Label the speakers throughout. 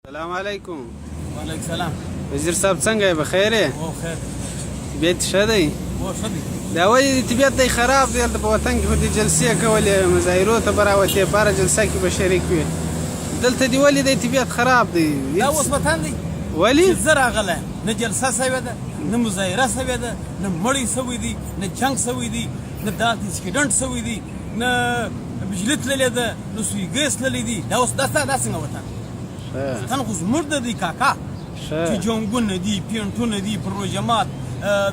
Speaker 1: السلام علیکم.
Speaker 2: وعلیکم السلام.
Speaker 1: وزیر صاحب څنګه یې؟ بخیر یې؟
Speaker 2: او خیر.
Speaker 1: طبیعت ښه دی؟
Speaker 2: او ښه دی.
Speaker 1: دا ولې طبیعت دی خراب دی؟ هلته په وطن کې خو دې جلسې کولې، مظاهرو ته به راوتې، په هره جلسه کې به شریک وي. دلته دې ولې دی طبیعت خراب دی؟
Speaker 2: دا اوس وطن دی.
Speaker 1: ولې؟
Speaker 2: چې زه راغلی نه جلسه سوې ده، نه مظاهره سوې ده، نه مړی سوی دی، نه جنګ سوی دی، نه داسې اکسیډنټ سوی دی، نه بجلي تللې ده، نه سوی ګیس تللی دی. دا اوس دا څنګه وطن؟ وطن خو زموږ د دی کاکا. چې جنګونه دي، پینټونه دي، پروژمات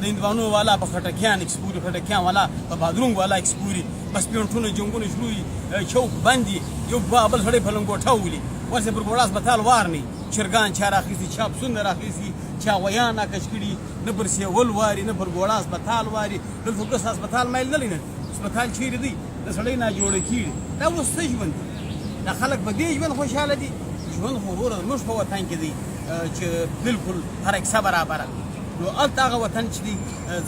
Speaker 2: د هندوانو والا په خټکیان اکسپوري، خټکیان والا په بادرونګ والا اکسپوري، بس پینټونه جنګونه شروع وي، چوک بند دي، یو بل سړی په لنګوټه ولي، ورسې پر ګوړه هسپتال وار نه چرګان چا راخیستي، چا پسونه راخیستي، چا غویان راکش کړي، نه پر سیول واري، نه پر ګوړه هسپتال واري. دلته اوس هسپتال میل نه لري، هسپتال چیرې دی؟ د سړی ناجوړه کېږي. دا اوس څه ژوند دی؟ دا خلک په دې ژوند خوشحاله دي؟ ژوند خو وروره زموږ په وطن کې دی چې بالکل هر کیسه برابره. نو هلته هغه وطن چې دی،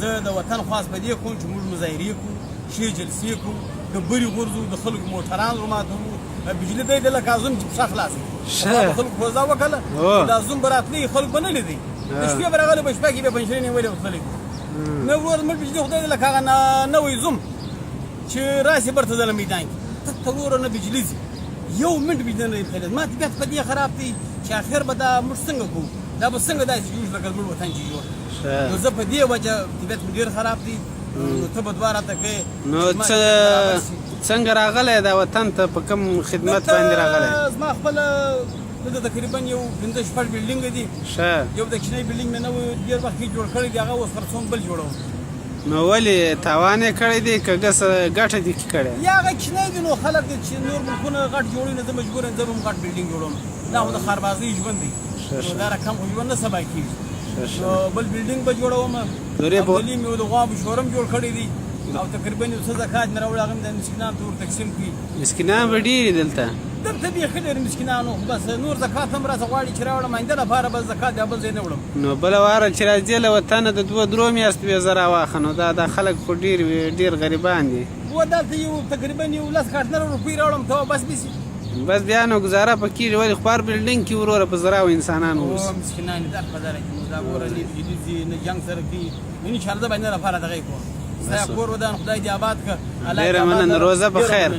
Speaker 2: زه د وطن خواست په دې کوم چې موږ مظاهرې کوو، ښې جلسې کوو، ډبرې غورځو، د خلکو موټران ورماتوو، بجلي دی د لکه ازم چې پښه خلاص وي، خلکو کوزه وکړله، دا ازم به راتلی، خلک به نه لیدی، د شپې به راغلی، په شپه کې به پنجرې نیولې وتللی. نه ورور زموږ بجلي خدای دی لکه هغه نوی زوم چې راسي برته ځله میدان کې، ته وروره نه بجلي ځي، یو منټ بجلي نه لري. ما طبیعت په دې خراب دی چې اخر به دا موږ څنګه کوو؟ دا به څنګه داسې جوړ لکه زموږ وطن چې جوړ. نو زه په دې وجه طبیعت مې ډېر خراب دی. نو ته به دوه راته کوې.
Speaker 1: نو څنګه راغلی دا وطن ته؟ په کوم خدمت باندې راغلی؟
Speaker 2: زما خپله دلته تقریبا یو 5-6 بلډینګ دي. یو د کوچنی بلډینګ مې نه و ډېر وخت کې جوړ کړی دی، هغه اوس خرڅوم بل جوړوم.
Speaker 1: نو ولې تاوان یې کړی دی که ګټه دې کړې؟
Speaker 2: یا هغه کوچنی دی، نو خلک دي چې نور ملکونه غټ جوړوي، نو زه مجبور یم زه به هم غټ بلډینګ جوړوم. دا خو د ښاربازۍ ژوند دی، دا رقم خو ژوند نه سبا کېږي. بل بلډینګ به جوړوم. عبدالي مې د غوا شورم جوړ کړی دی، او تقریبا یو څه زکات مې راوړی، هغه مې د مسکینانو ته ور تقسیم کړي.
Speaker 1: مسکینان به ډېر دي دلته؟
Speaker 2: دلته بیخي ډېر مسکینانو، بس نور زکات هم راته غواړي چې راوړم، آینده لپاره بس زکات یا بل ځای نه وړم.
Speaker 1: نو بله واره چې راځې له وطنه د 2-3 میاشتو بې زه راواخه، نو دا خلک خو ډېر غریبان دي.
Speaker 2: و دلته یو تقریبا 10 کارټنره روپۍ راوړم، ته بس بیسي،
Speaker 1: بس بیا نو ګزاره په کېږي. ولې خو په هر بلډینګ کې وروره په زراو انسانان اوس
Speaker 2: مسکینان دي، در په دره کې دا ګوره نه بجلي ځي، نه جنګ سره کوي. انشاءالله زه به آینده لپاره دغه یې کوم. ستا کور ودان خدای دې آباد کړه.
Speaker 1: ډېره مننه، روزه په خیر.